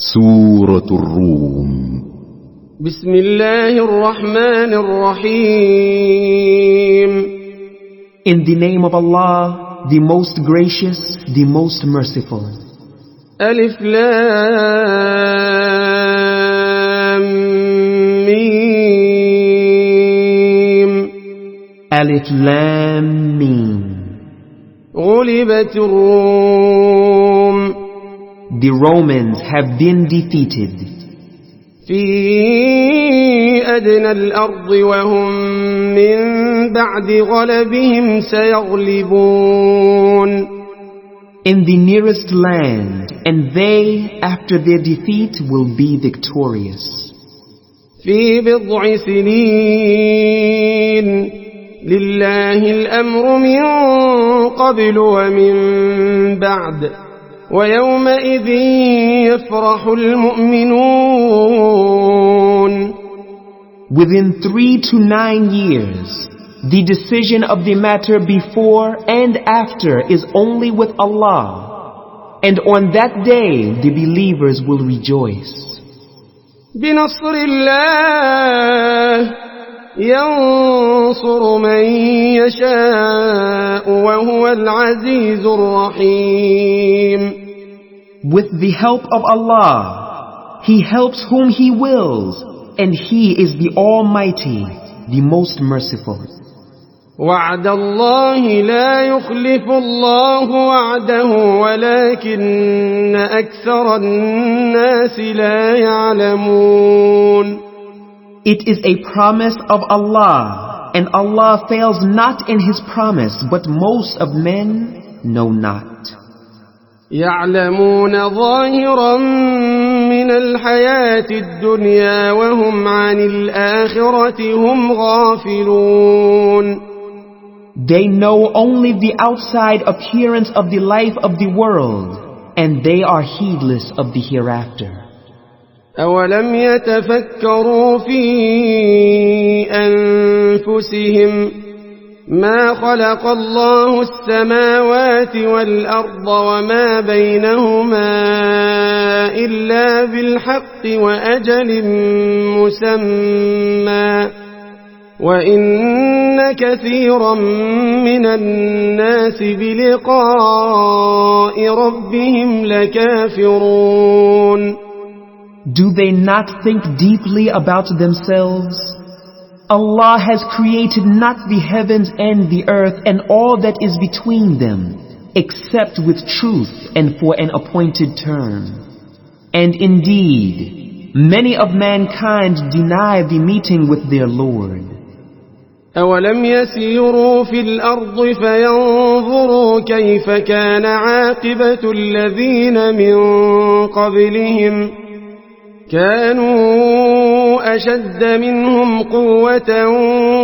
سورة الروم. بسم الله الرحمن الرحيم. In the name of Allah, the most gracious, the most merciful. ألف لام ميم. Alif Lam Mim. غلبت الروم. The Romans have been defeated. في أدنى الأرض وهم من بعد غلبهم سيغلبون. In the nearest land, and they, after their defeat, will be victorious. في بضع سنين لله الأمر من قبل ومن بعد ويومئذ يفرح المؤمنون. Within 3 to 9 years, the decision of the matter before and after is only with Allah, and on that day the believers will rejoice. بنصر الله ينصر من يشاء وهو العزيز الرحيم. With the help of Allah, He helps whom He wills, and He is the Almighty, the most merciful. وعد الله لا يخلف الله وعده ولكن أكثر الناس لا يعلمون. It is a promise of Allah, and Allah fails not in His promise, but most of men know not. يعلمون ظاهرا من الحياة الدنيا وهم عن الآخرة هم غافلون. They know only the outside appearance of the life of the world, and they are heedless of the hereafter. أولم يتفكروا في أنفسهم ما خلق الله السماوات والأرض وما بينهما إلا بالحق وأجل مسمى وإن كثيرا من الناس بلقاء ربهم لكافرون. Do they not think deeply about themselves? Allah has created not the heavens and the earth and all that is between them, except with truth and for an appointed term. And indeed, many of mankind deny the meeting with their Lord. أولم يسيروا في الأرض فينظروا كيف كان عاقبة الذين من قبلهم كانوا أشد منهم قوة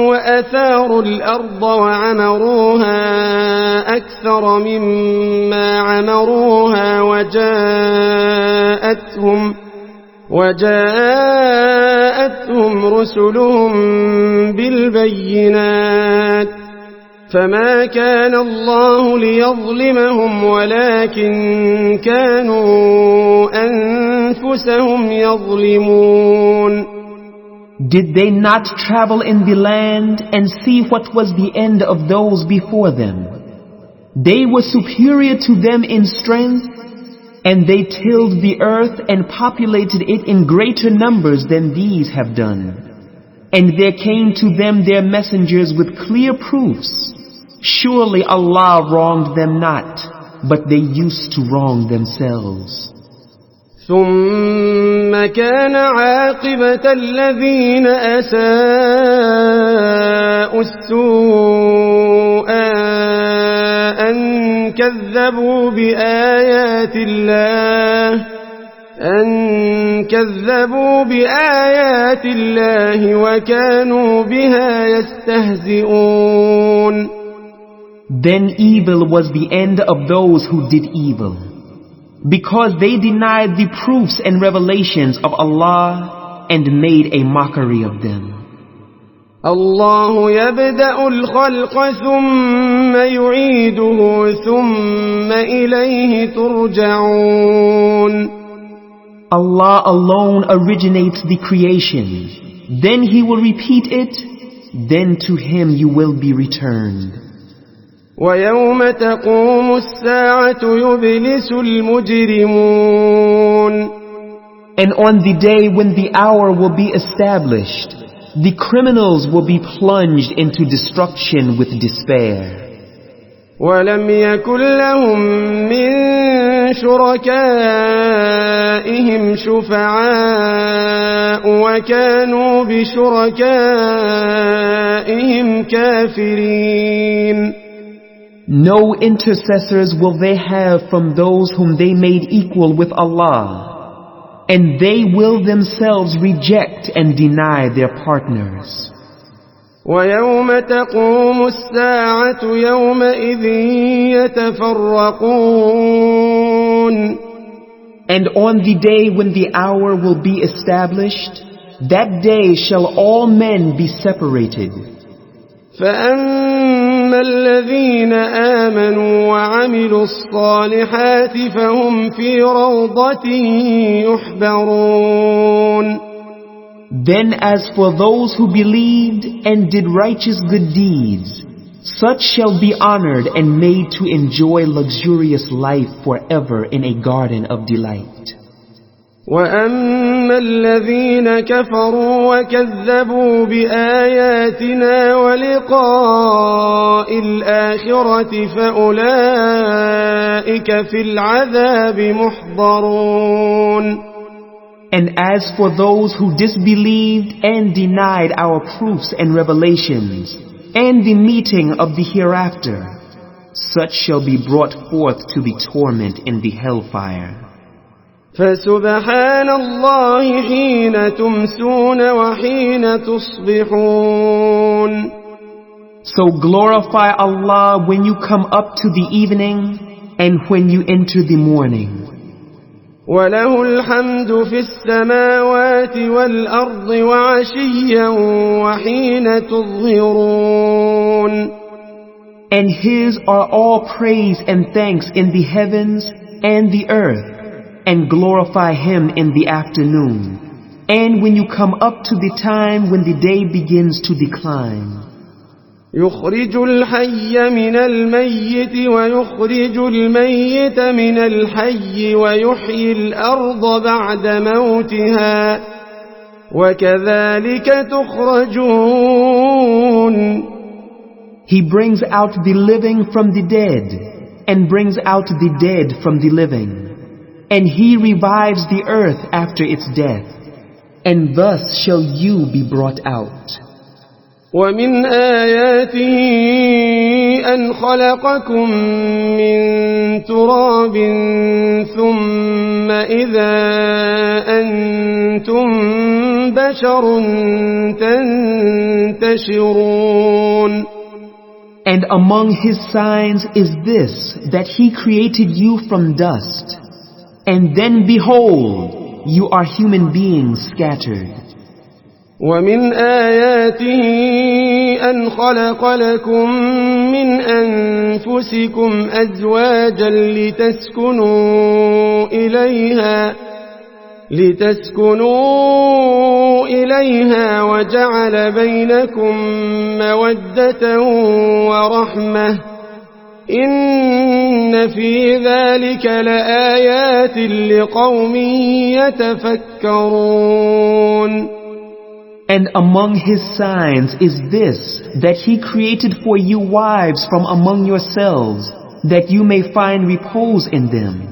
وأثاروا الأرض وعمروها أكثر مما عمروها وجاءتهم رسلهم بالبينات فما كان الله ليظلمهم ولكن كانوا أنفسهم يظلمون. Did they not travel in the land and see what was the end of those before them? They were superior to them in strength, and they tilled the earth and populated it in greater numbers than these have done. And there came to them their messengers with clear proofs. Surely Allah wronged them not, but they used to wrong themselves. ثم كان عاقبة الذين أساءوا السوء أن كذبوا بآيات الله وكانوا بها يستهزئون. Then evil was the end of those who did evil, because they denied the proofs and revelations of Allah and made a mockery of them. الله يبدأ الخلق ثم يعيده ثم إليه ترجعون. Allah alone originates the creation. Then He will repeat it. Then to Him you will be returned. وَيَوْمَ تَقُومُ السَّاعَةُ يُبْلِسُ الْمُجْرِمُونَ. And on the day when the hour will be established, the criminals will be plunged into destruction with despair. وَلَمْ يَكُنْ لَهُم مِّن شُرَكَائِهِمْ شُفَعَاءُ وَكَانُوا بِشُرَكَائِهِمْ كَافِرِينَ. No intercessors will they have from those whom they made equal with Allah, and they will themselves reject and deny their partners. وَيَوْمَ تَقُومُ السَّاعَةُ يَوْمَئِذٍ يَتَفَرَّقُونَ. And on the day when the hour will be established, that day shall all men be separated. فَأَمَّا الَّذِينَ آمَنُوا وَعَمِلُوا الصَّالِحَاتِ فَهُمْ فِي رَوْضَةٍ يُحْبَرُونَ. Then as for those who believed and did righteous good deeds, such shall be honored and made to enjoy luxurious life forever in a garden of delight. وَأَمَّا الَّذِينَ كَفَرُوا وَكَذَّبُوا بِآيَاتِنَا وَلِقَاءِ الْآخِرَةِ فَأُولَئِكَ فِي الْعَذَابِ مُحْضَرُونَ. And as for those who disbelieved and denied our proofs and revelations, and the meeting of the hereafter, such shall be brought forth to the torment in the hellfire. فَسُبْحَانَ اللَّهِ حِينَ تُمْسُونَ وَحِينَ تُصْبِحُونَ. So glorify Allah when you come up to the evening and when you enter the morning. وَلَهُ الْحَمْدُ فِي السَّمَاوَاتِ وَالْأَرْضِ وَعَشِيًّا وَحِينَ تُظْهِرُونَ. And His are all praise and thanks in the heavens and the earth, and glorify Him in the afternoon, and when you come up to the time when the day begins to decline. يُخْرِجُ الْحَيَّ مِنَ الْمَيِّتِ وَيُخْرِجُ الْمَيِّتَ مِنَ الْحَيِّ وَيُحْيِي الْأَرْضَ بَعْدَ مَوْتِهَا وَكَذَلِكَ تُخْرَجُونَ. He brings out the living from the dead, and brings out the dead from the living. And He revives the earth after its death, and thus shall you be brought out. وَمِنْ آيَاتِهِ أَنْ خَلَقَكُم مِّن تُرَابٍ ثُمَّ إِذَا أَنْتُمْ بَشَرٌ تَنْتَشِرُونَ. And among His signs is this, that He created you from dust, and then behold, you are human beings scattered. وَمِنْ آيَاتِهِ أَنْ خَلَقَ لَكُم مِّنْ أَنفُسِكُمْ أَزْوَاجًا لِتَسْكُنُوا إِلَيْهَا وَجَعَلَ بَيْنَكُم مَّوَدَّةً وَرَحْمَةً إِنَّ فِي ذَلِكَ لَآيَاتٍ لِقَوْمٍ يَتَفَكَّرُونَ. And among His signs is this, that He created for you wives from among yourselves, that you may find repose in them.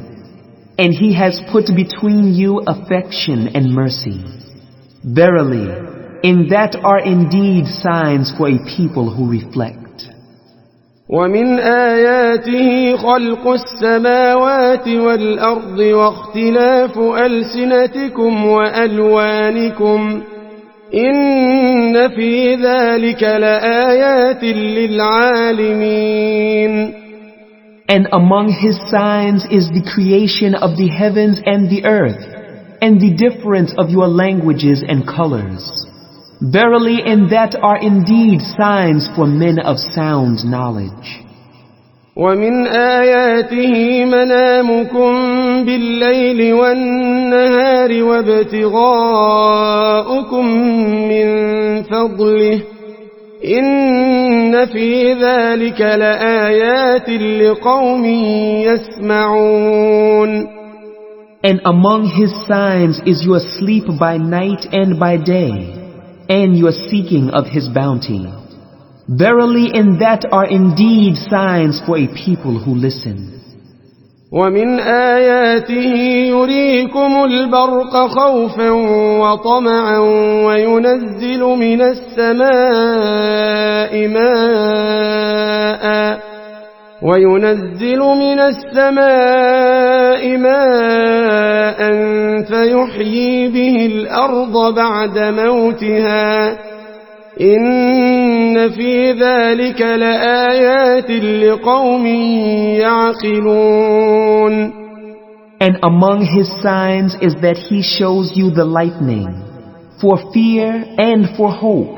And He has put between you affection and mercy. Verily, in that are indeed signs for a people who reflect. وَمِنْ آيَاتِهِ خَلْقُ السَّمَاوَاتِ وَالْأَرْضِ وَاخْتِلَافُ أَلْسِنَتِكُمْ وَأَلْوَانِكُمْ إِنَّ فِي ذَلِكَ لَآيَاتٍ لِلْعَالِمِينَ. And among His signs is the creation of the heavens and the earth, and the difference of your languages and colors. Verily, in that are indeed signs for men of sound knowledge. وَمِنْ آيَاتِهِ مَنَامُكُمْ بالليل والنهار وابتغاؤكم من فضله إن في ذلك لآيات لقوم يسمعون. And among his signs is your sleep by night and by day, and your seeking of his bounty. Verily in that are indeed signs for a people who listen. ومن آياته يريكم البرق خوفا وطمعا وينزل من السماء ماء فيحيي به الأرض بعد موتها إن في ذلك لآيات لقوم يعقلون. And among his signs is that he shows you the lightning, for fear and for hope,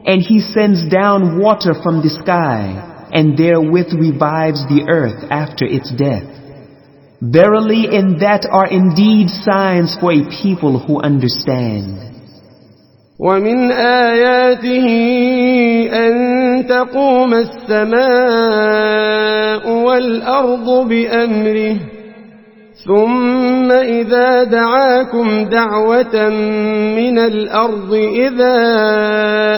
and he sends down water from the sky, and therewith revives the earth after its death. Verily in that are indeed signs for a people who understand. ومن آياته أن تقوم السماء والأرض بأمره ثم إذا دعاكم دعوة من الأرض إذا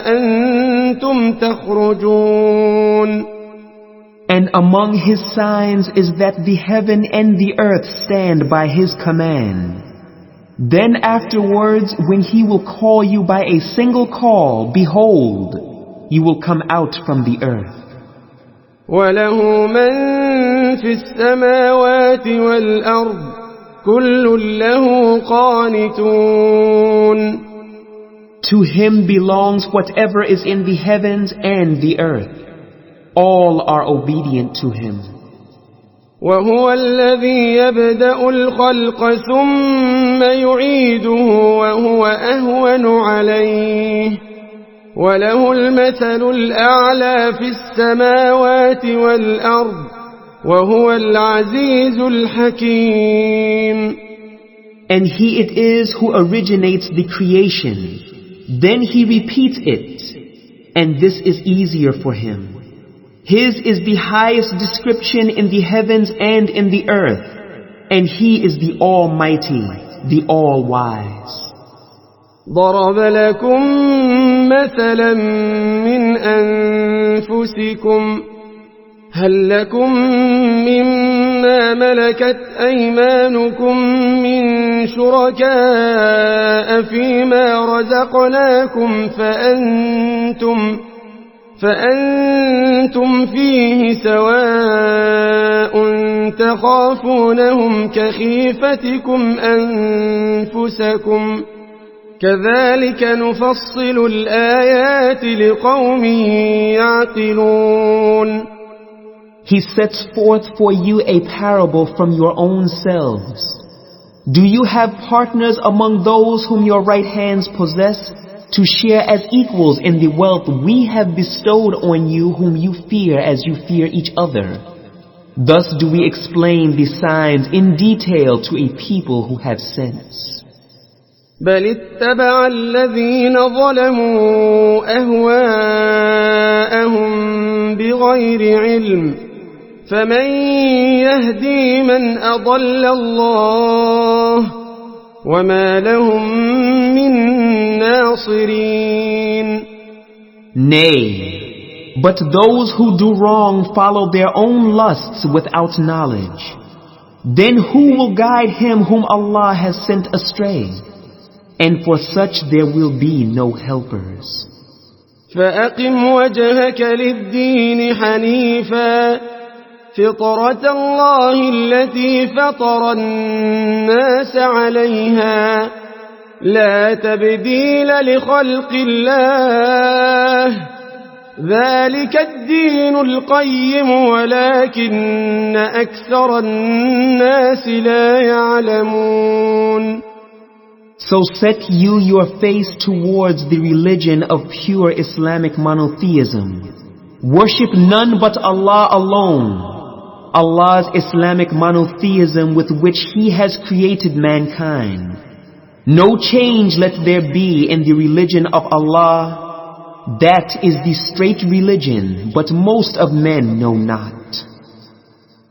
أنتم تخرجون. And among his signs is that the heaven and the earth stand by his command. Then afterwards, when he will call you by a single call, behold, you will come out from the earth. وَلَهُ مَن فِي السَّمَاوَاتِ وَالْأَرْضِ كُلٌّ لَهُ قَانِتُونَ. To him belongs whatever is in the heavens and the earth. All are obedient to him. وهو الذي يبدأ الخلق ثم يعيده وهو أهون عليه وله المثل الأعلى في السماوات والأرض وهو العزيز الحكيم. And he it is who originates the creation, then he repeats it, and this is easier for him. His is the highest description in the heavens and in the earth, and he is the Almighty, the All-Wise. ضرب لكم مثلا من أنفسكم هل لكم مما ملكت أيمانكم من شركاء فيما رزقناكم فأنتم فيه سواء تخافونهم كخيفتكم أنفسكم كذلك نفصل الآيات لقوم يعقلون. He sets forth for you a parable from your own selves. Do you have partners among those whom your right hands possess to share as equals in the wealth we have bestowed on you whom you fear as you fear each other? Thus do we explain the signs in detail to a people who have sense. بل اتبع الذين ظلموا أهواءهم بغير علم فمن يهدي من أضل الله وما لهم من ناصرين. Nay, but those who do wrong follow their own lusts without knowledge. Then who will guide him whom Allah has sent astray? And for such there will be no helpers. فأقم وجهك للدين حنيفا فطرة الله التي فطر الناس عليها لا تبديل لخلق الله ذلك الدين القيم ولكن أكثر الناس لا يعلمون. So set you your face towards the religion of pure Islamic monotheism. Worship none but Allah alone. Allah's Islamic monotheism with which He has created mankind. No change let there be in the religion of Allah. That is the straight religion, but most of men know not.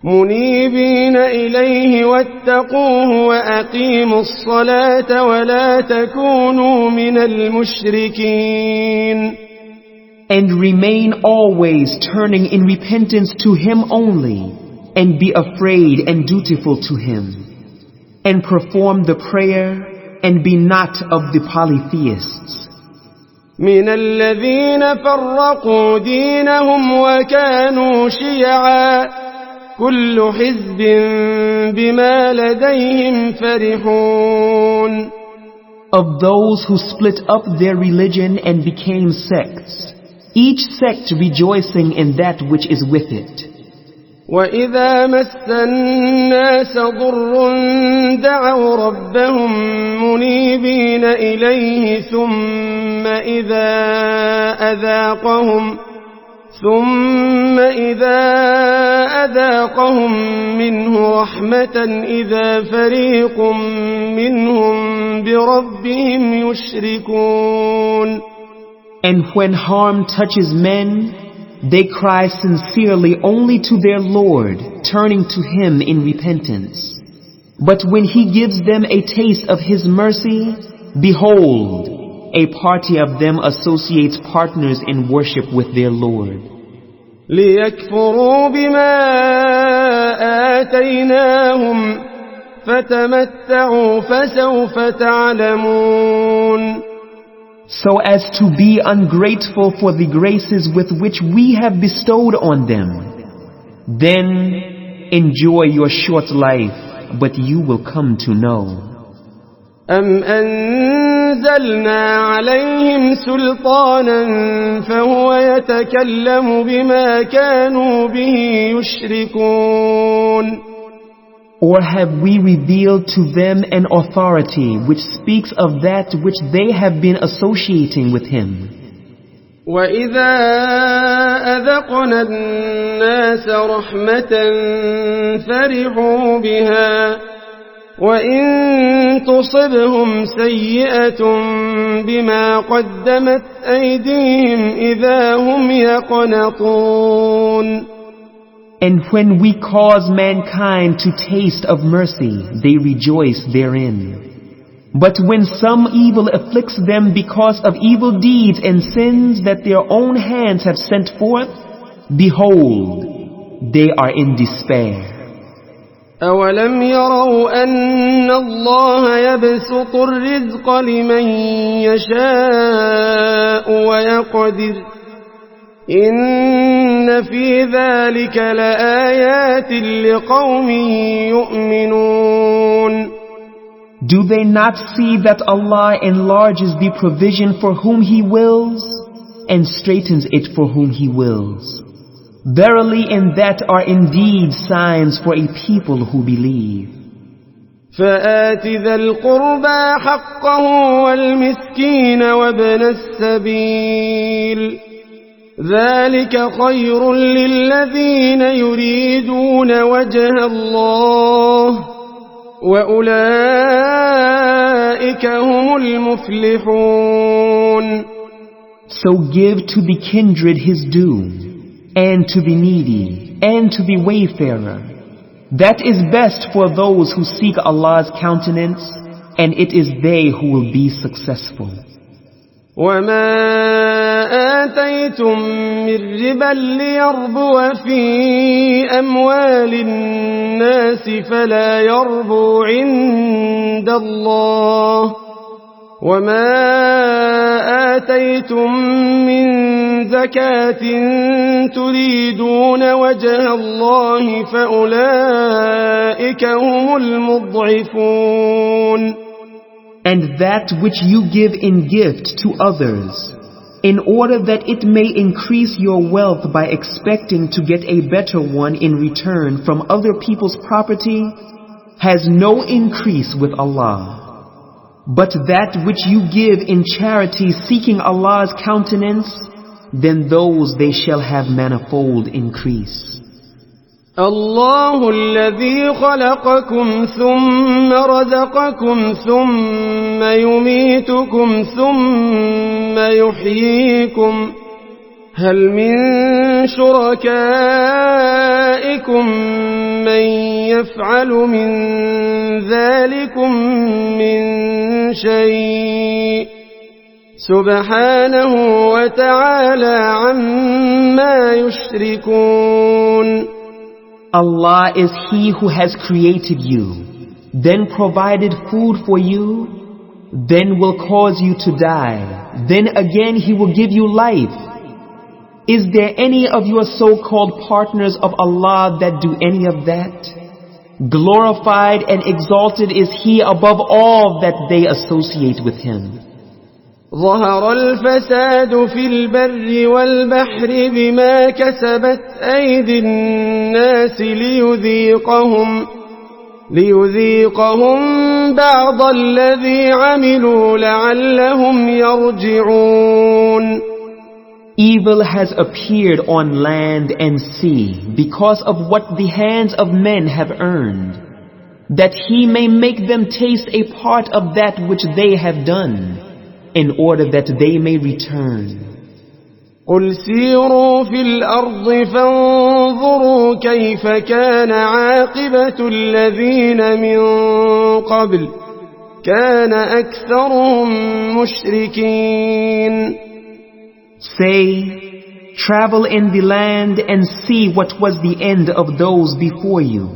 منيبين إليه واتقوه وأقيموا الصلاة ولا تكونوا من المشركين. And remain always turning in repentance to Him only, and be afraid and dutiful to Him, and perform the prayer, and be not of the polytheists. من الذين فرقوا دينهم وكانوا شيعا كل حزب بما لديهم فرحون. Of those who split up their religion and became sects, each sect rejoicing in that which is with it. وإذا مس الناس ضر دعوا ربهم منيبين إليه ثم إذا أذاقهم منه رحمة إذا فريق منهم بربهم يشركون. And when harm touches men, they cry sincerely only to their Lord, turning to Him in repentance. But when He gives them a taste of His mercy, behold, a party of them associates partners in worship with their Lord. ليكفروا بما آتيناهم فتمتعوا فسوف تعلمون. So as to be ungrateful for the graces with which we have bestowed on them. Then enjoy your short life, but you will come to know. أم أنزلنا عليهم سلطانا فهو يتكلم بما كانوا به يشركون. Or have we revealed to them an authority which speaks of that which they have been associating with Him? وَإِذَا أَذَقْنَا النَّاسَ رَحْمَةً فَرِحُوا بِهَا وَإِن تُصِبْهُمْ سَيِّئَةٌ بِمَا قَدَّمَتْ أَيْدِيهِمْ إِذَا هُمْ يَقْنَطُونَ. And when we cause mankind to taste of mercy, they rejoice therein. But when some evil afflicts them because of evil deeds and sins that their own hands have sent forth, behold, they are in despair. أَوَلَمْ يَرَوْا أَنَّ اللَّهَ يَبْسُطُ الرِّزْقَ لِمَن يَشَاءُ وَيَقْدِرُ إِنَّ فِي ذَلِكَ لَآيَاتٍ لِقَوْمٍ يُؤْمِنُونَ. Do they not see that Allah enlarges the provision for whom He wills and straightens it for whom He wills? Verily in that are indeed signs for a people who believe. فَآتِ ذَا الْقُرْبَى حَقَّهُ وَالْمِسْكِينَ وَابْنَ السَّبِيلِ ذَلِكَ خَيْرٌ لِلَّذِينَ يُرِيدُونَ وَجْهَ اللَّهِ وَأُولَئِكَ هُمُ الْمُفْلِحُونَ. So give to the kindred his due, and to the needy, and to the wayfarer. That is best for those who seek Allah's countenance, and it is they who will be successful. وَمَا آتَيْتُم مِّن رِّبًا لِّيَرْبُوَ فِي أَمْوَالِ النَّاسِ فَلَا يَرْبُو عِندَ اللَّهِ وَمَا آتَيْتُم مِّن زَكَاةٍ تُرِيدُونَ وَجْهَ اللَّهِ فَأُولَئِكَ هُمُ الْمُضْعِفُونَ. And that which you give in gift to others, in order that it may increase your wealth by expecting to get a better one in return from other people's property, has no increase with Allah. But that which you give in charity seeking Allah's countenance, then those they shall have manifold increase. الله الذي خلقكم ثم رزقكم ثم يميتكم ثم يحييكم هل من شركائكم من يفعل من ذلكم من شيء سبحانه وتعالى عما يشركون. Allah is He who has created you, then provided food for you, then will cause you to die, then again He will give you life. Is there any of your so-called partners of Allah that do any of that? Glorified and exalted is He above all that they associate with Him. ظهر الفساد في البر والبحر بما كسبت أيدي الناس ليذيقهم بعض الذي عملوا لعلهم يرجعون. Evil has appeared on land and sea because of what the hands of men have earned, that He may make them taste a part of that which they have done, in order that they may return. قل سيروا في الأرض فانظروا كيف كان عاقبة الذين من قبل كان أكثرهم مشركين. Say, travel in the land and see what was the end of those before you.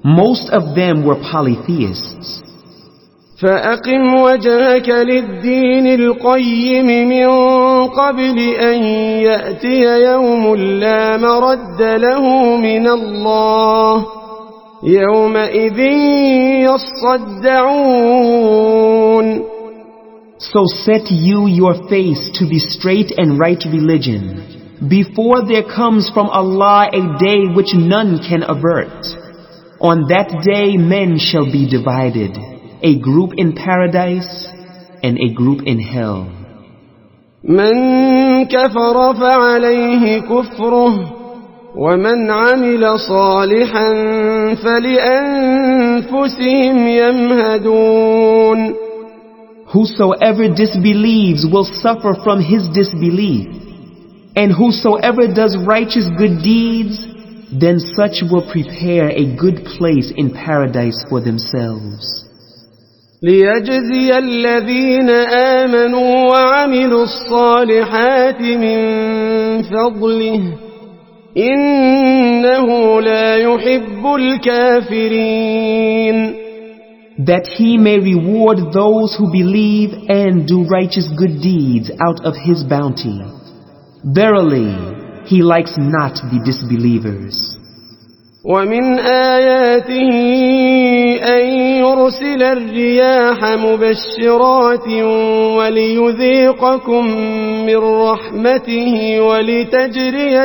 Most of them were polytheists. فأقم وجهك للدين القيم من قبل أن يأتي يوم لا مرد له من الله يومئذ يصدعون. So set you your face to the straight and right religion, before there comes from Allah a day which none can avert. On that day men shall be divided, a group in paradise and a group in hell. من كفر فعليه كفره ومن عمل صالحا فلأنفسهم يمهدون. Whosoever disbelieves will suffer from his disbelief, and whosoever does righteous good deeds, then such will prepare a good place in paradise for themselves. ليجزي الذين آمنوا وعملوا الصالحات من فضله إنه لا يحب الكافرين. That He may reward those who believe and do righteous good deeds out of His bounty. Verily, He likes not the disbelievers. ومن آياته أن يرسل الرياح مبشرات وليذيقكم من رحمته ولتجري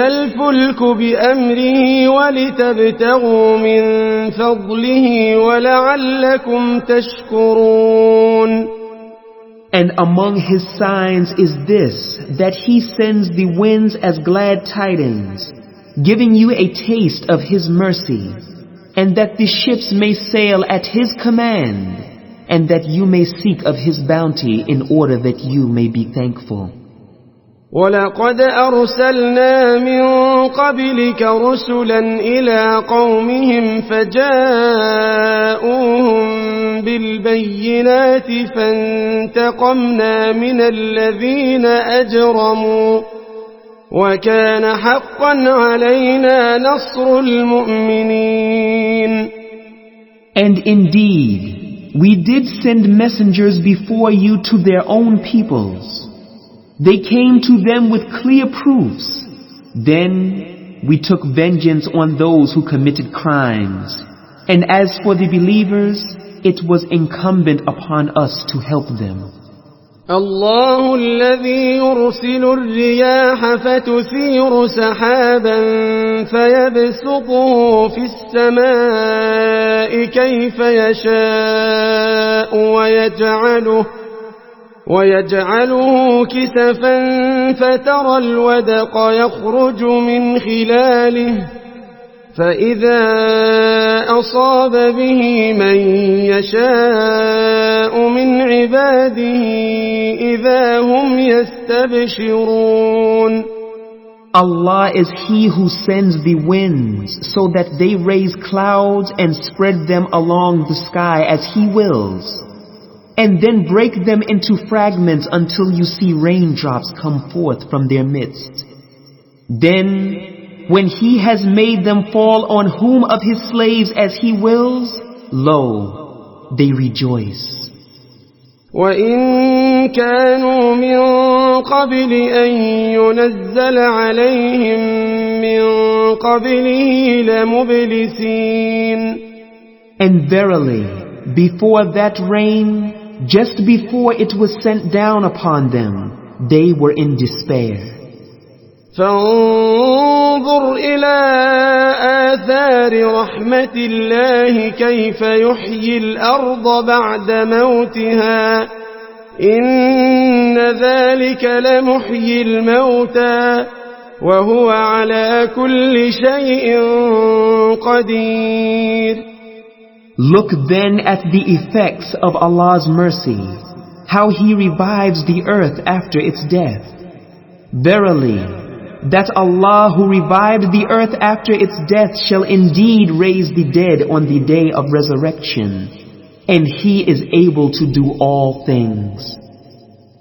الفلك بأمره ولتبتغوا من فضله ولعلكم تشكرون. And among His signs is this, that He sends the winds as glad tidings, giving you a taste of His mercy, and that the ships may sail at His command, and that you may seek of His bounty in order that you may be thankful. وَلَقَدْ أَرْسَلْنَا مِن قَبْلِكَ رُسُلًا إِلَىٰ قَوْمِهِمْ فَجَاءُوهُم بِالْبَيِّنَاتِ فَانْتَقَمْنَا مِنَ الَّذِينَ أَجْرَمُوا وَكَانَ حَقًّا عَلَيْنَا نَصْرُ الْمُؤْمِنِينَ. And indeed, we did send messengers before you to their own peoples. They came to them with clear proofs. Then we took vengeance on those who committed crimes. And as for the believers, it was incumbent upon us to help them. الله الذي يرسل الرياح فتثير سحابا فيبسطه في السماء كيف يشاء ويجعله كسفا فترى الودق يخرج من خلاله فإذا أصاب به من يشاء من عباده إذا هم يستبشرون. Allah is He who sends the winds so that they raise clouds and spread them along the sky as He wills, and then break them into fragments until you see raindrops come forth from their midst. Then, when He has made them fall on whom of His slaves as He wills, lo, they rejoice. وَإِن كَانُوا مِن قَبْلِ أَن يُنَزَّلَ عَلَيْهِم مِّن قَبْلِهِ لَمُبْلِسِينَ. And verily, before that rain, just before it was sent down upon them, they were in despair. فانظر إلى آثار رحمة الله كيف يحيي الأرض بعد موتها إن ذلك لمحيي الموتى وهو على كل شيء قدير. Look then at the effects of Allah's mercy, how He revives the earth after its death. Verily, that Allah who revived the earth after its death shall indeed raise the dead on the day of resurrection, and He is able to do all things.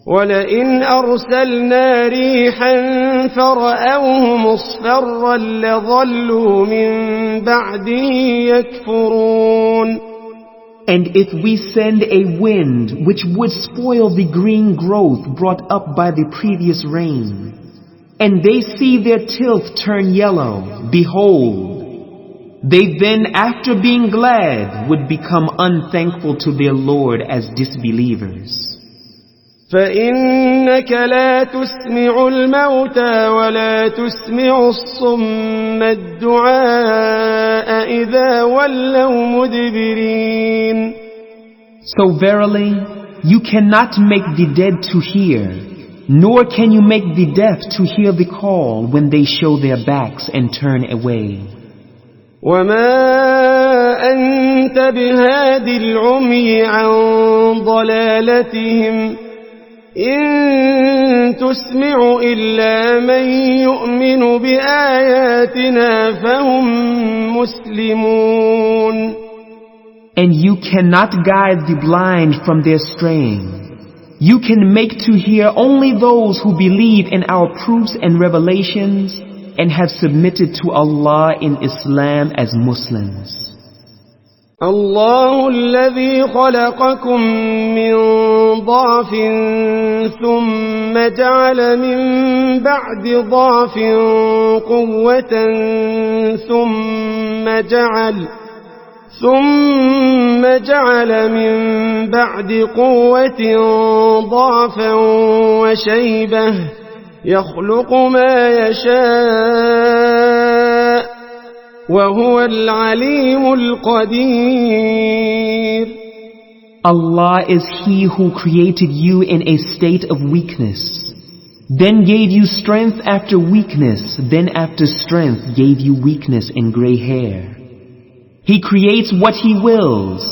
وَلَئِنْ أَرْسَلْنَا رِيحًا فَرَأَوْهُ مُصْفَرًّا لَظَلُّوا مِنْ بَعْدِهِ يَكْفُرُونَ. And if we send a wind which would spoil the green growth brought up by the previous rain, and they see their tilth turn yellow, behold, they then after being glad would become unthankful to their Lord as disbelievers. فَإِنَّكَ لَا تُسْمِعُ الْمَوْتَى وَلَا تُسْمِعُ الصُّمَّ الدُّعَاءَ إِذَا وَلَّوْا مُدْبِرِينَ. So verily, you cannot make the dead to hear, nor can you make the deaf to hear the call when they show their backs and turn away. وَمَا أَنْتَ بِهَادِ الْعُمْيِ عَنْ ضَلَالَتِهِمْ إِن تُسْمِعُ إِلَّا مَن يُؤْمِنُ بِآيَاتِنَا فَهُمْ مُسْلِمُونَ. And you cannot guide the blind from their straying. You can make to hear only those who believe in our proofs and revelations and have submitted to Allah in Islam as Muslims. الله الذي خلقكم من ضعف ثم جعل من بعد ضعف قوة ثم جعل من بعد قوة ضعفا وشيبة يخلق ما يشاء وهو العليم القدير. Allah is He who created you in a state of weakness, then gave you strength after weakness, then after strength gave you weakness in gray hair. He creates what He wills,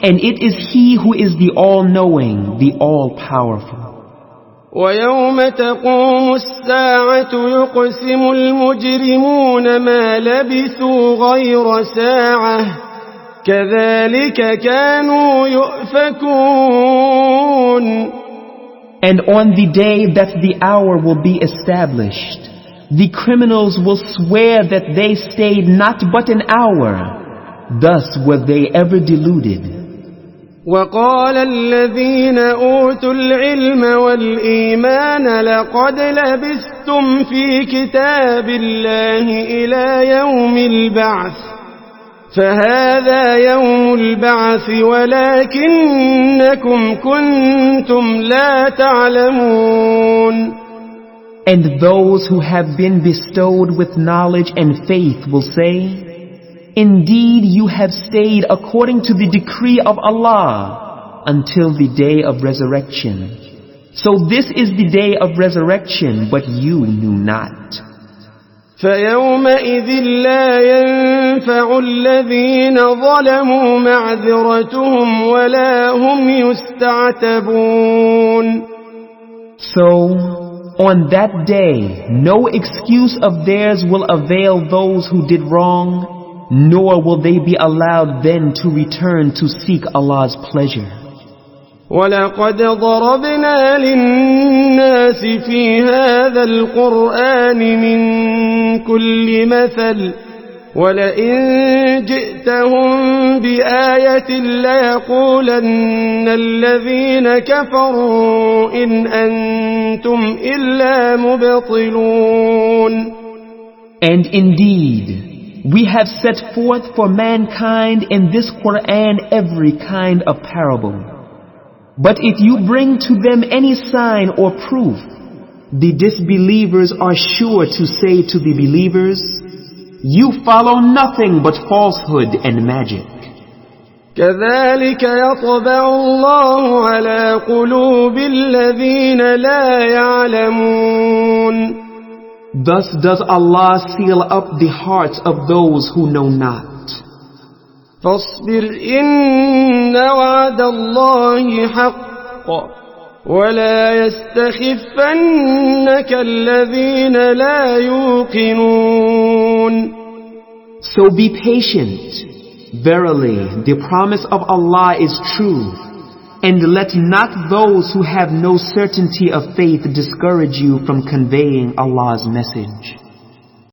and it is He who is the all-knowing, the all-powerful. وَيَوْمَ تَقُومُ السَّاعَةُ يُقْسِمُ الْمُجْرِمُونَ مَا لَبِثُوا غَيْرَ سَاعَةٍ كَذَلِكَ كَانُوا يُؤْفَكُونَ. And on the day that the hour will be established, the criminals will swear that they stayed not but an hour. Thus were they ever deluded. وَقَالَ الَّذِينَ أُوتُوا الْعِلْمَ وَالْإِيمَانَ لَقَدْ لَبِثْتُمْ فِي كِتَابِ اللَّهِ إِلَى يَوْمِ الْبَعْثِ فَهَذَا يَوْمُ الْبَعْثِ وَلَكِنَّكُمْ كُنْتُمْ لَا تَعْلَمُونَ. And those who have been bestowed with knowledge and faith will say, indeed, you have stayed according to the decree of Allah until the day of resurrection. So this is the day of resurrection, but you knew not. فيومئذ لا ينفع الذين ظلموا معذرتهم ولا هم يستعتبون. So, on that day, no excuse of theirs will avail those who did wrong, nor will they be allowed then to return to seek Allah's pleasure. وَلَقَدْ ضَرَبْنَا لِلنَّاسِ فِي هَذَا الْقُرْآنِ مِنْ كُلِّ مَثَلٍ وَلَئِنْ جِئْتَهُمْ بِآيَةٍ لَيَقُولَنَّ الَّذِينَ كَفَرُوا إِنْ أَنْتُمْ إِلَّا مُبْطِلُونَ. And indeed, we have set forth for mankind in this Qur'an every kind of parable. But if you bring to them any sign or proof, the disbelievers are sure to say to the believers, you follow nothing but falsehood and magic. كذلك يطبع الله على قلوب الذين لا يعلمون. Thus does Allah seal up the hearts of those who know not. فاصبر إن وعد الله حق ولا يستخفنك الذين لا يوقنون. So be patient. Verily, the promise of Allah is true. And let not those who have no certainty of faith discourage you from conveying Allah's message.